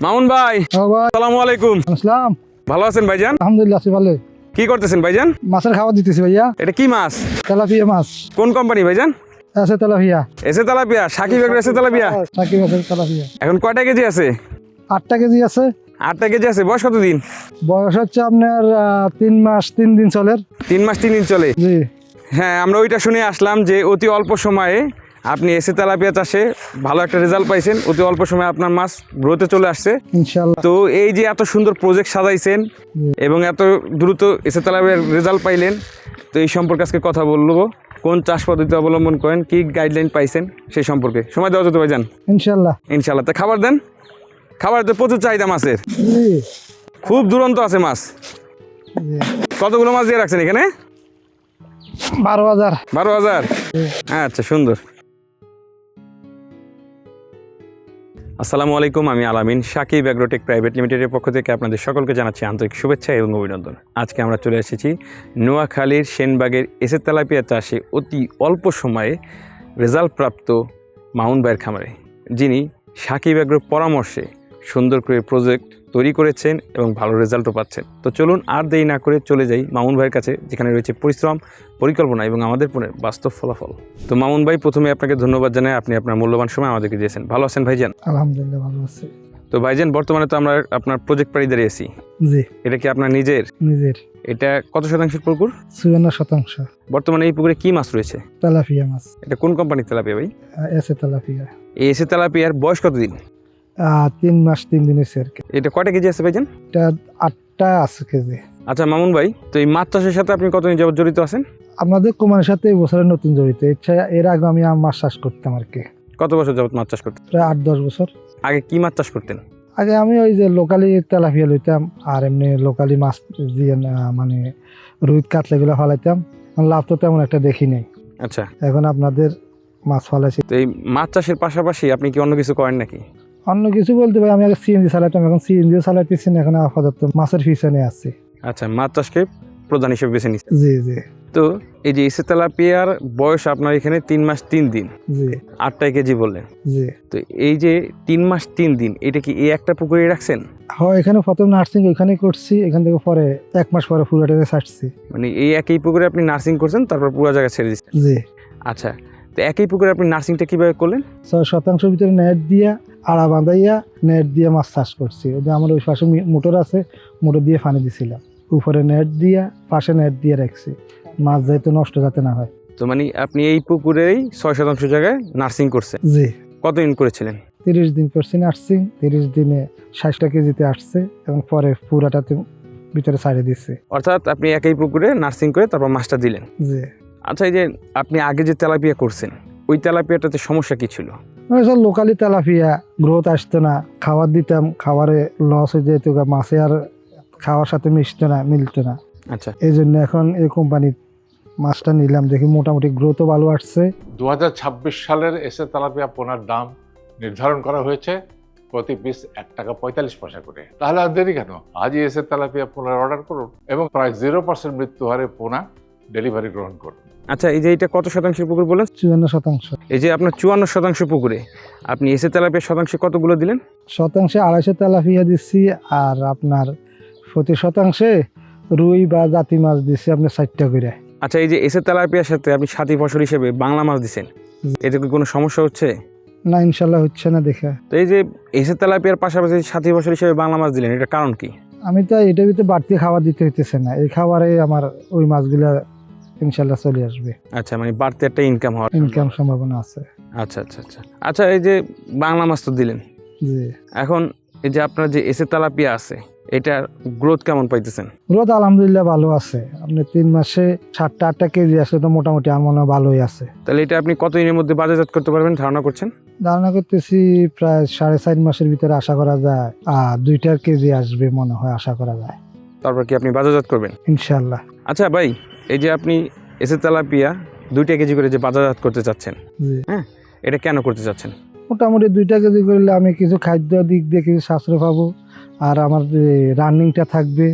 মামুন ভাই, আসসালামু আলাইকুম। আসসালাম। ভালো আছেন ভাইজান? আলহামদুলিল্লাহ আছি ভালো। কি করতেছেন ভাইজান? মাছের খাবার দিতেছি ভাইয়া। এটা কি মাছ? তেলাপিয়া মাছ। কোন কোম্পানি ভাইজান? আছে তেলাপিয়া। এসে তেলাপিয়া, সাকিব এগ্রো এসে তেলাপিয়া। সাকিব আছে তেলাপিয়া। এখন কয়টা কেজি আছে? 8টা কেজি আছে। 8টা কেজি আছে। বয়স কতদিন? বয়স হচ্ছে আপনার 3 মাস 3 দিন চলে। 3 মাস 3 দিন চলে। জি। হ্যাঁ, আমরা ওইটা শুনে আসলাম যে অতি অল্প সময়ে আপনি এসে তেলাপিয়া চাষে ভালো একটা রেজাল্ট পাইছেন। অতি অল্প সময়ে আপনার মাছ গ্রোথে চলে আসছে ইনশাআল্লাহ। তো এই যে এত সুন্দর প্রজেক্ট সাজাইছেন এবং এত দ্রুত এসে তেলাপিয়ার রেজাল্ট পাইলেন, তো এই সম্পর্কে আজকে কথা বলবো। কোন চাষ পদ্ধতি অবলম্বন করেন, কি গাইডলাইন পাইছেন সেই সম্পর্কে সময় দেওয়া যেতে ভাইজান। ইনশাআল্লাহ। ইনশাআল্লাহ। তা খাবার দেন। খাবার তো প্রচুর চাহিদা মাছের, জি। খুব দুরন্ত আছে মাছ। জি। কতগুলো মাছ দিয়ে রাখছেন এখানে? 12,000। 12,000। আচ্ছা, সুন্দর। আসসালামু আলাইকুম, আমি আলামিন। সাকিব এগ্রোটেক প্রাইভেট লিমিটেডের পক্ষ থেকে আপনাদের সকলকে জানাচ্ছি আন্তরিক শুভেচ্ছা এবং অভিনন্দন। আজকে আমরা চলে এসেছি নোয়াখালীর সেনবাগের এসে তেলাপিয়া চাষে অতি অল্প সময়ে রেজাল্ট প্রাপ্ত মামুন ভাইয়ের খামারে, যিনি সাকিব এগ্রোর পরামর্শে সুন্দর করে প্রজেক্ট তৈরি করেছেন এবং ভালো রেজাল্টও পাচ্ছেন। তো চলুন আর দেরি না করে চলে যাই মামুন ভাইয়ের কাছে, যেখানে রয়েছে পরিশ্রম, পরিকল্পনা এবং আমাদের বাস্তব ফলাফল। তো মামুন ভাই, প্রথমে আপনাকে ধন্যবাদ জানাই, আপনি আপনার মূল্যবান সময় আমাদেরকে দিয়েছেন। ভালো আছেন ভাইজান? আলহামদুলিল্লাহ ভালো আছি। তো ভাইজান, বর্তমানে তো আমরা আপনার প্রজেক্ট পাড়ি দাঁড়িয়েছি। জি। এটা কি আপনার নিজের? নিজের। এটা কত শতাংশের পুকুর? 54%। বর্তমানে এই পুকুরে কি মাছ রয়েছে? তেলাপিয়া মাছ। এটা কোন কোম্পানির তেলাপিয়া ভাই? আছে তেলাপিয়া। এই এসে তেলাপিয়ার বয়স কতদিন? 3 মাস 3 দিন হয়েছে আর কি। এটা কয়টা কেজি আছে ভাইজান? এটা 8টা আছে কেজি। আচ্ছা মামুন ভাই, তো এই মাছ চাষের সাথে আপনি কতদিন যাবত জড়িত আছেন? আপনাদের কোম্পানির সাথে এই বছরের নতুন জড়িত। এর আগে আমি মাছ চাষ করতাম আর কি। কত বছর যাবত মাছ চাষ করতেন? প্রায় 8-10 বছর। আগে কি মাছ চাষ করতেন? আগে আমি ওই যে লোকালি তেলাপিয়া লইতাম আর এমনি লোকালি মাছ দিয়ে মানে রুই কাতলাগুলো ফলাইতাম। লাভ তো তেমন একটা দেখি নাই। আচ্ছা, এখন আপনাদের মাছ ফলাইছি। তো এই মাছ চাষের পাশাপাশি আপনি কি অন্য কিছু করেন নাকি? অন্য কিছু বলতে পারি, আমি আগে সিএনজি চালাইতাম, এখন সিএনজিও চালাইতেছি না, এখন আপাতত মাছের পিছনে আছি। আচ্ছা, মাছ চাষকে প্রধান হিসেবে বেছে নিচ্ছেন। জি জি। তো এই যে এসে তেলাপিয়ার বয়স আপনার এখানে 3 মাস 3 দিন, জি 8টা কেজি বললেন। জি। তো এই যে 3 মাস 3 দিন, এটা কি এই একটা পুকুরে রাখছেন? হয়, এখানে প্রথম নার্সিং ওইখানে করছি, এখান থেকে পরে 1 মাস পরে পুরাটাতে ছাড়ছি। মানে এই একই পুকুরে আপনি নার্সিং করছেন, তারপর পুরো জায়গা ছেড়ে দিচ্ছেন? জি। আচ্ছা, তো একই পুকুরে আপনি নার্সিংটা কিভাবে করলেন? 6% ভিতরে নেট দিয়া আড়া বাঁধাইয়া নেট দিয়ে মাছ চাষ করছি। ওই যে আমার ওই পাশে মোটর আছে, মোটর দিয়ে পানি দিছিলাম, উপরে নেট দিয়া পাশে নেট দিয়ে রাখছি, মাছ যাতে নষ্ট যাতে না হয়। তো মানে আপনি এই পুকুরেই 6% জায়গায় নার্সিং করছেন? জি। কতদিন করেছিলেন? 30 দিন করছি নার্সিং। 30 দিনে 60টা কেজিতে আসছে এবং পরে পুরাটাতে ভিতরে ছাড়ে দিচ্ছে। অর্থাৎ আপনি একই পুকুরে নার্সিং করে তারপর মাছটা দিলেন। জি। আচ্ছা, এই যে আপনি আগে যে তেলাপিয়া করছেন, ওই তেলাপিয়াটাতে সমস্যা কি ছিল? সব লোকালি তেলাপিয়া, গ্রোথ আসতো না, খাবার দিতাম, খাবারে লস হয়ে যেত, মাছে আর খাওয়ার সাথে মিশতো না, মিলতো না। আচ্ছা, এই জন্য এখন এই কোম্পানির মাছটা নিলাম, দেখি মোটামুটি গ্রোথও ভালো আসছে। 2026 সালের এসে তেলাপিয়া পোনার দাম নির্ধারণ করা হয়েছে প্রতি পিস 1 টাকা 45 পয়সা করে। তাহলে আর দেরি কেন, আজই এসে তেলাপিয়া পোনার অর্ডার করুন এবং প্রায় 0% মৃত্যু হারে পোনা ডেলিভারি গ্রহণ করুন। আচ্ছা, এই যে এটা কত শতাংশের পুকুর বলেন? 54%। এই যে আপনার 54% পুকুরে আপনি এসে তেলাপিয়া শতাংশে কতগুলো দিলেন? শতাংশে 250 তেলাপিয়া দিচ্ছি, আর আপনার প্রতি শতাংশে রুই বা জাতি মাছ দিচ্ছি আপনার 60টা করে। আচ্ছা, এই যে এসে তেলাপিয়ার সাথে আপনি সাথী ফসল হিসেবে বাংলা মাছ দিচ্ছেন, এতে কি কোনো সমস্যা হচ্ছে? না, ইনশাল্লাহ হচ্ছে না দেখে। তো এই যে এসে তেলাপিয়ার পাশাপাশি সাথী ফসল হিসেবে বাংলা মাছ দিলেন, এটা কারণ কি? আমি তো এটার ভিতরে বাড়তি খাবার দিতে হইতেছে না, এই খাবারে আমার ওই মাছগুলা ইনশাল্লাহ চলে আসবে। আচ্ছা, মানে বাড়তি একটা ইনকাম হওয়ার ইনকাম সম্ভাবনা আছে। আচ্ছা আচ্ছা আচ্ছা। আচ্ছা, এই যে বাংলা মাছ তো দিলেন, জি। এখন এই যে আপনার যে এসে তেলাপিয়া আছে, এটার গ্রোথ কেমন পাইতেছেন? গ্রোথ আলহামদুলিল্লাহ ভালো আছে। আপনি 3 মাসে 7-8টা কেজি আসলে তো মোটামুটি আমার মনে হয় ভালোই আছে। তাহলে এটা আপনি কতদিনের মধ্যে বাজারজাত করতে পারবেন ধারণা করছেন? ধারণা করতেছি প্রায় 4.5 মাসের ভিতরে আশা করা যায় 2টা কেজি আসবে মনে হয়, আশা করা যায়। তারপর কি আপনি বাজারজাত করবেন? ইনশাল্লাহ। আচ্ছা ভাই, এই যে আপনি এসে তেলাপিয়া 2টা কেজি করে যে বাজারজাত করতে চাচ্ছেন, জি। হ্যাঁ, এটা কেন করতে চাচ্ছেন? মোটামুটি 2টা কেজি করলে আমি কিছু খাদ্য দিক দিয়ে কিছু সাশ্রয় পাবো, আর আমার যে রানিংটা থাকবে,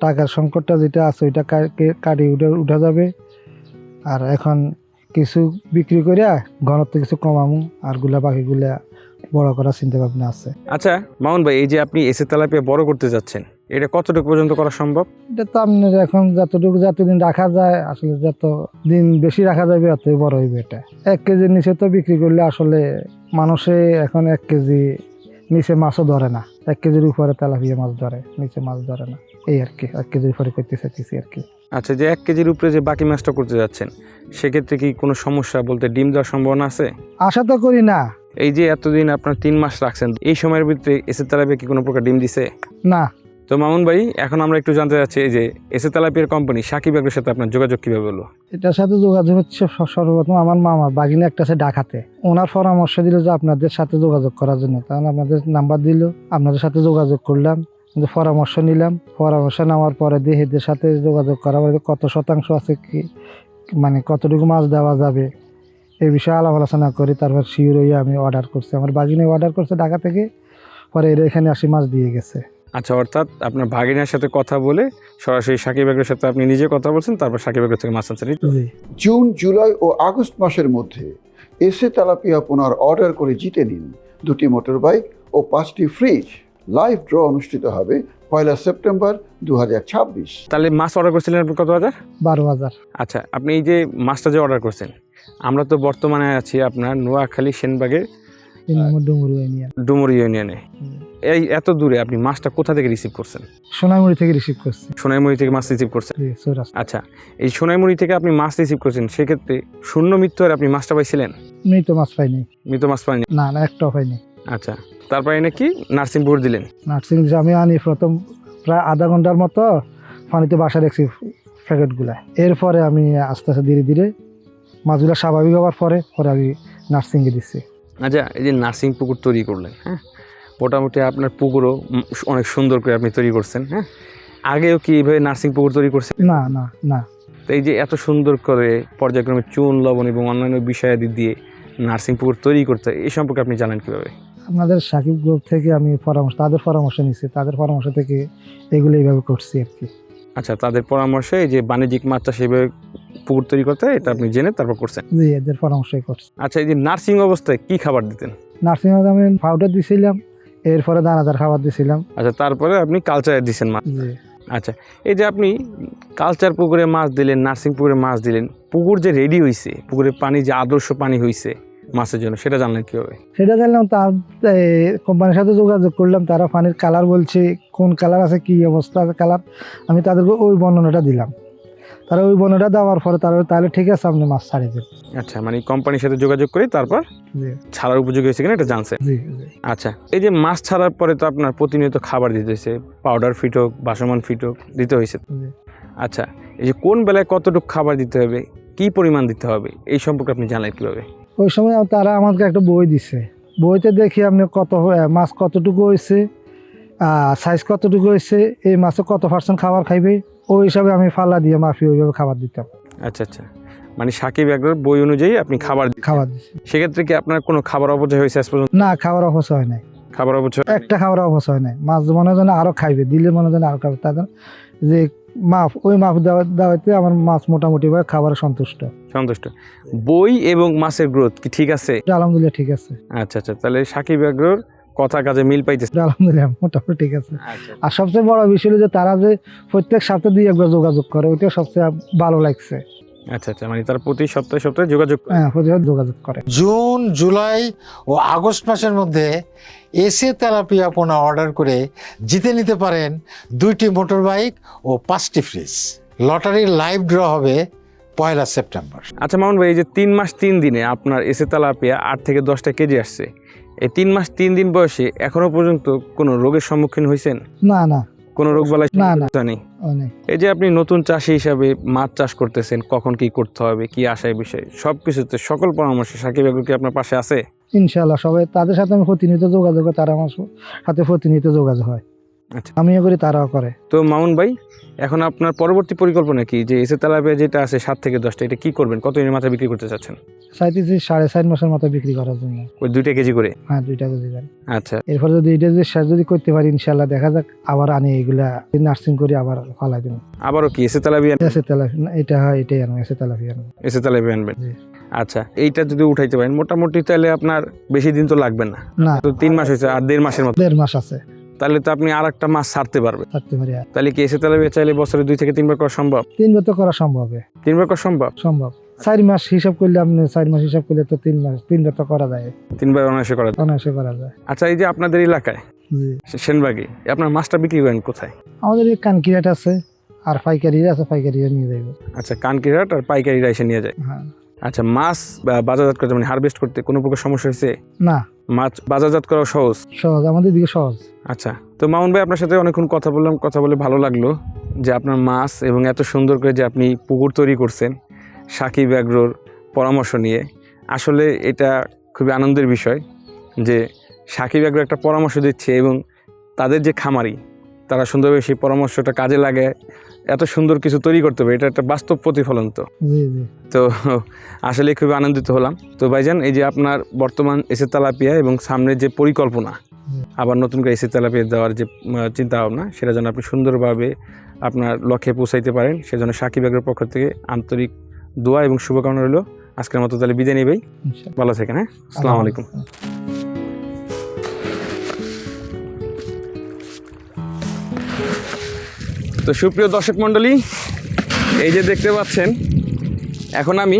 টাকার সংকটটা যেটা আছে ওইটা কাটিয়ে উঠা যাবে। আর এখন কিছু বিক্রি করিয়া ঘনত্ব কিছু কমামু, আর বাকিগুলা বড় করার চিন্তা ভাবনা আছে। আচ্ছা মামুন ভাই, এই যে আপনি এসে তেলাপিয়া বড় করতে যাচ্ছেন, এটা কতটুকু পর্যন্ত করা সম্ভব? এটা তো আপনার এখন যতদিন রাখা যায়, আসলে যত দিন বেশি রাখা যাবে অতই বড় হইবে। এটা 1 কেজির নিচে তো বিক্রি করলে আসলে মানুষে এখন 1 কেজি নিচে মাছও ধরে না, 1 কেজির উপরে তেলাপিয়া মাছ ধরে, নিচে মাছ ধরে না। এই আর কি 1 কেজির উপরে করতে চাইতেছি আর কি। আচ্ছা, যে 1 কেজির উপরে যে বাকি মাছটা করতে যাচ্ছেন, সেক্ষেত্রে কি কোনো সমস্যা বলতে ডিম দেওয়ার সম্ভাবনা আছে? আশা তো করি না। এই যে এতদিন আপনার 3 মাস রাখছেন, এই সময়ের ভিতরে এসে তেলাপিয়া কি কোনো প্রকার ডিম দিছে? না। তো মামুন ভাই, এখন আমরা একটু জানতে চাচ্ছি এই যে এসে তেলাপিয়ার কোম্পানি সাকিব এগ্রোর সাথে আপনার যোগাযোগ কিভাবে হলো? এটার সাথে যোগাযোগ হচ্ছে সর্বপ্রথম আমার মামা বাগিনী একটা আছে ঢাকাতে, ওনার পরামর্শ দিল যে আপনাদের সাথে যোগাযোগ করার জন্য। তাহলে আপনাদের নাম্বার দিল, আপনাদের সাথে যোগাযোগ করলাম, পরামর্শ নিলাম। পরামর্শ নেওয়ার পরে দিয়ে এদের সাথে যোগাযোগ করা পরে কত শতাংশ আছে, কি মানে কতটুকু মাছ দেওয়া যাবে এই বিষয়ে আলাপ আলোচনা করি। তারপর শিওর হয়ে আমি অর্ডার করছি, আমার বাগিনী অর্ডার করছে ঢাকা থেকে, পরে এরা এখানে 80 মাছ দিয়ে গেছে। আচ্ছা, অর্থাৎ আপনার ভাগিনার সাথে কথা বলে সরাসরি সাকিব এগ্রোর সাথে আপনি নিজে কথা বলছেন, তারপর সাকিব এগ্রো থেকে মাছ আনছেন। জি। জুন, জুলাই ও আগস্ট মাসের মধ্যে এসে তেলাপিয়া পোনার অর্ডার করে জিতে নিন 2টি মোটর বাইক ও 5টি ফ্রিজ। লাইভ ড্র অনুষ্ঠিত হবে 1 সেপ্টেম্বর 2026। তাহলে মাছ অর্ডার করছিলেন আপনি কত হাজার? 12,000। আচ্ছা, আপনি এই যে মাছটা যে অর্ডার করছেন, আমরা তো বর্তমানে আছি আপনার নোয়াখালী সেনবাগের 3 নম্বর ডুমুর ইউনিয়ন। ডুমুর ইউনিয়নে। এই এত দূরে আপনি মাছটা কোথা থেকে রিসিভ করছেন? সোনাইমুড়ি থেকে রিসিভ করছি। সোনাইমুড়ি থেকে মাছ রিসিভ করছেন? জি, চৌরাস্তা। আচ্ছা, এই সোনাইমুড়ি থেকে আপনি মাছ রিসিভ করছেন, সেক্ষেত্রে শূন্য মৃত্যু আর আপনি মাছটা পাইছিলেন? মৃত মাছ পাইনি। মৃত মাছ পাইনি? না, একটাও পাইনি। আচ্ছা, তারপরে এনে কি নার্সিংপুর দিলেন? নার্সিং যে আমি আনি প্রথম প্রায় আধা ঘন্টার মতো পানিতে বাসা রাখছি প্যাকেটগুলা। এরপরে আমি আস্তে আস্তে ধীরে ধীরে মাছগুলো স্বাভাবিক হওয়ার পরে আমি নার্সিংয়ে দিচ্ছি। আচ্ছা, এই যে নার্সিং পুকুর তৈরি করলেন, হ্যাঁ, মোটামুটি আপনার পুকুরও অনেক সুন্দর করে আপনি তৈরি করছেন, হ্যাঁ, আগেও কি এইভাবে নার্সিং পুকুর তৈরি করছেন? না না না। তো এই যে এত সুন্দর করে পর্যায়ক্রমে চুন, লবণ এবং অন্যান্য বিষয়াদি দিয়ে নার্সিং পুকুর তৈরি করতে, এই সম্পর্কে আপনি জানেন কীভাবে? আপনাদের সাকিব গ্রুপ থেকে আমি তাদের পরামর্শ নিচ্ছি, তাদের পরামর্শ থেকে এগুলো এইভাবে করছি আর কি। আচ্ছা, তাদের পরামর্শে এই যে বাণিজ্যিক মাছ চাষ এইভাবে পুকুর তৈরি করতে হয়, এটা আপনি জেনে তারপর করছেন? জি, এদের পরামর্শই করছি। আচ্ছা, এই যে নার্সিং অবস্থায় কি খাবার দিতেন? নার্সিংয়ে আমি পাউডার দিছিলাম, এরপরে দানাদার খাবার দিছিলাম। আচ্ছা, তারপরে আপনি কালচারে দিচ্ছেন মাছ? জি। আচ্ছা, এই যে আপনি কালচার পুকুরে মাছ দিলেন, নার্সিং পুকুরে মাছ দিলেন, পুকুর যে রেডি হয়েছে, পুকুরের পানি যে আদর্শ পানি হয়েছে মাছের জন্য, সেটা জানলেন কীভাবে? সেটা জানলাম, তার কোম্পানির সাথে যোগাযোগ করলাম, তারা পানির কালার বলছে, কোন কালার আছে, কি অবস্থা আছে কালার, আমি তাদেরকে ওই বর্ণনাটা দিলাম। তারা ওই বর্ণনাটা দেওয়ার পরে তাহলে ঠিক আছে আপনি মাছ ছাড়িয়ে দেন। আচ্ছা, মানে কোম্পানির সাথে যোগাযোগ করে তারপর জি ছাড়ার উপযোগী হয়েছে কিনা এটা জানছে? জি জি। আচ্ছা, এই যে মাছ ছাড়ার পরে তো আপনার প্রতিনিয়ত খাবার দিতে হয়েছে, পাউডার ফিট হোক, বাসমান ফিট হোক, দিতে হয়েছে। জি। আচ্ছা, এই যে কোন বেলায় কতটুকু খাবার দিতে হবে, কি পরিমাণ দিতে হবে, এই সম্পর্কে আপনি জানলেন কীভাবে? ওই সময় তারা আমাকে একটা বই দিছে, বইতে দেখি আপনি মাছ কতটুকু হয়েছে, সাইজ কতটুকু হয়েছে, এই মাছে কত % খাবার খাইবে, ওই হিসাবে আমি ফালা দিয়ে মাফি ওইভাবে খাবার দিতাম। আচ্ছা আচ্ছা, মানে সাকিব এগ্রোর বই অনুযায়ী আপনি খাবার দিচ্ছি। সেক্ষেত্রে কি আপনার কোনো খাবার অপচয় হয়েছে আজ পর্যন্ত? না, খাবার অপচয় হয় নাই। খাবার অপচয় একটা খাবার অপচয় নাই। মাছ মনে হয় আরো খাইবে, দিলে মনে হয় আরো খাবে, তাদের যে ওই মাপ দেওয়াতে আমার মাছ মোটামুটি ভাবে খাবারে সন্তুষ্ট। বই এবং মাছের গ্রোথ কি ঠিক আছে? আলহামদুলিল্লাহ ঠিক আছে। আচ্ছা আচ্ছা, তাহলে সাকিব এগ্রোর কথা কাজে মিল পাইতেছে? আলহামদুলিল্লাহ মোটামুটি ঠিক আছে। আর সবচেয়ে বড় বিষয় হলো যে তারা যে প্রত্যেক সপ্তাহে 2-1 যোগাযোগ করে, ওইটা সবচেয়ে ভালো লাগছে। আচ্ছা আচ্ছা, মানে তার প্রতি সপ্তাহে যোগাযোগ করে? হ্যাঁ, প্রতি যোগাযোগ করে। জুন, জুলাই ও আগস্ট মাসের মধ্যে এসে তেলাপিয়া পোনা অর্ডার করে জিতে নিতে পারেন 2টি মোটর বাইক ও 5টি ফ্রিজ। লটারির লাইভ ড্র হবে 1 সেপ্টেম্বর। আচ্ছা মামুন ভাই, এই যে 3 মাস 3 দিনে আপনার এসে তেলাপিয়া 8 থেকে 10টা কেজি আসছে, এই 3 মাস 3 দিন বয়সে এখনো পর্যন্ত কোনো রোগের সম্মুখীন হয়েছেন? না না, কোনো রোগ বালাই না না নেই? নেই। এই যে আপনি নতুন চাষি হিসাবে মাছ চাষ করতেছেন, কখন কি করতে হবে, কি আশায় বিষয়, সবকিছুতে সকল পরামর্শে সাকিব এগ্রো কি আপনার পাশে আছে? ইনশাআল্লাহ সবাই, তাদের সাথে আমি প্রতিনিয়ত যোগাযোগ হয়, তারা আমার সাথে প্রতিনিয়ত যোগাযোগ হয়। আচ্ছা, আমিও করি, তারাও করে। তো মামুন ভাই, এখন আপনার পরবর্তী পরিকল্পনা কি? যে এসে তেলাপিয়া যেটা আছে 7 থেকে 10টা, এটা কি করবেন? কত দিনের মাথায় বিক্রি করতে চাচ্ছেন? চাইতেছি 4.5 মাসের মতো বিক্রি করার জন্য। ওই 2 কেজি করে? হ্যাঁ, 2টা কেজি করে। আচ্ছা, এরপরে যদি এটা যদি করতে পারি ইনশাআল্লাহ, দেখা যাক, আবার আনি এগুলা নার্সিং করে আবার ফালাই দেবো। আবারও কি এসে তেলাপিয়া? এসে তেলাপিয়া এটা হয়, এটাই আনো, এসে তেলাপিয়া আনো। এসে তেলাপিয়া আনবেন? জি। আচ্ছা, এইটা যদি উঠাইতে পারেন মোটামুটি তাহলে আপনার বেশি দিন তো লাগবে না। না, তো 3 মাস হয়েছে, আর 1.5 মাসের মতো। 1.5 মাস আছে, তাহলে তো আপনি আর একটা মাছ ছাড়তে পারবেন। থাকতে পারি। আর তাহলে কি এসে তেলাপিয়া চাইলে বছরে 2 থেকে 3 বার করা সম্ভব? 3 বার তো করা সম্ভব। 3 বার করা সম্ভব? সম্ভব। 4 মাস হিসাব করলে, আপনি 4 মাস হিসাব করলে তো 3 মাস, 3 বার তো করা যায়, 3 বার অনায়াসে করা যায়। অনায়াসে করা যায়। আচ্ছা, এই যে আপনাদের এলাকায় জি, সেনবাগে আপনার মাছটা বিক্রি করেন কোথায়? আমাদের এই কানকিরাট আছে, আর পাইকারিরা আছে, পাইকারিরা নিয়ে যাইব। আচ্ছা, কানকিরহাট আর পাইকারিরা এসে নিয়ে যায়। হ্যাঁ। আচ্ছা, মাছ বাজারজাত করতে মানে হারভেস্ট করতে কোনো প্রকার সমস্যা হয়েছে? না, মাছ বাজারজাত করা সহজ? সহজ, আমাদের দিকে সহজ। আচ্ছা, তো মামুন ভাই আপনার সাথে অনেকক্ষণ কথা বললাম, কথা বলে ভালো লাগলো যে আপনার মাছ এবং এত সুন্দর করে যে আপনি পুকুর তৈরি করছেন সাকিব অ্যাগ্রোর পরামর্শ নিয়ে। আসলে এটা খুবই আনন্দের বিষয় যে সাকিব অ্যাগ্রো একটা পরামর্শ দিচ্ছে এবং তাদের যে খামারি তারা সুন্দরভাবে সেই পরামর্শটা কাজে লাগে এত সুন্দর কিছু তৈরি করতে হবে, এটা একটা বাস্তব প্রতিফলন। তো জি জি, তো আসলে খুবই আনন্দিত হলাম। তো ভাইজান, এই যে আপনার বর্তমান এসে তেলাপিয়া এবং সামনের যে পরিকল্পনা আবার নতুন করে এসে তেলাপিয়া দেওয়ার যে চিন্তা ভাবনা, সেটা যেন আপনি সুন্দরভাবে আপনার লক্ষ্যে পৌঁছাইতে পারেন, সেজন্য সাকিব অ্যাগ্রোর পক্ষ থেকে আন্তরিক দোয়া এবং শুভকামনা রইল। আজকের মতো তাহলে বিদায় নেই ভাই, ইনশাআল্লাহ। ভালো থাকেন। হ্যাঁ, আসসালামু আলাইকুম। তো সুপ্রিয় দর্শক মণ্ডলী, এই যে দেখতে পাচ্ছেন এখন আমি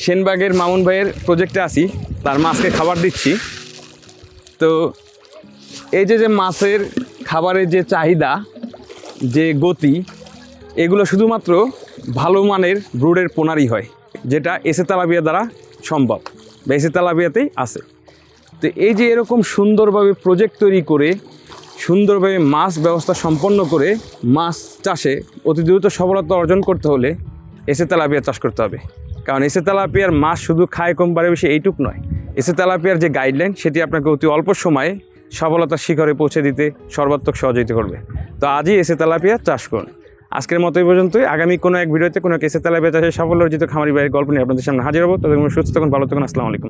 সেনবাগের মামুন ভাইয়ের প্রজেক্টে আছি, তার মাছকে খাবার দিচ্ছি। তো এই যে মাছের খাবারের যে চাহিদা, যে গতি, এগুলো শুধুমাত্র ভালো মানের ব্রুডের পোনারই হয়, যেটা এসে তেলাপিয়া দ্বারা সম্ভব বা এসে তেলাপিয়াতেই আছে। তো এই যে এরকম সুন্দরভাবে প্রজেক্ট তৈরি করে সুন্দরভাবে মাছ ব্যবস্থা সম্পন্ন করে মাছ চাষে অতি দ্রুত সফলতা অর্জন করতে হলে এসে তেলাপিয়া চাষ করতে হবে। কারণ এসে তেলাপিয়ার মাছ শুধু খায় কম বাড়ে বেশি এইটুক নয়, এসে তেলাপিয়ার যে গাইডলাইন সেটি আপনাকে অতি অল্প সময়ে সফলতার শিখরে পৌঁছে দিতে সর্বাত্মক সহযোগিতা করবে। তো আজই এসে তেলাপিয়া চাষ করুন। আজকের মতো এই পর্যন্তই। আগামী কোনো এক ভিডিওতে কোনো এসে তেলাপিয়া চাষের সাফল্য অর্জিত খামারি ভাইয়ের গল্প নিয়ে আপনাদের সামনে হাজির হবো। ততক্ষণ সুস্থ থাকুন, ভালো থাকুন, আসসালামু আলাইকুম।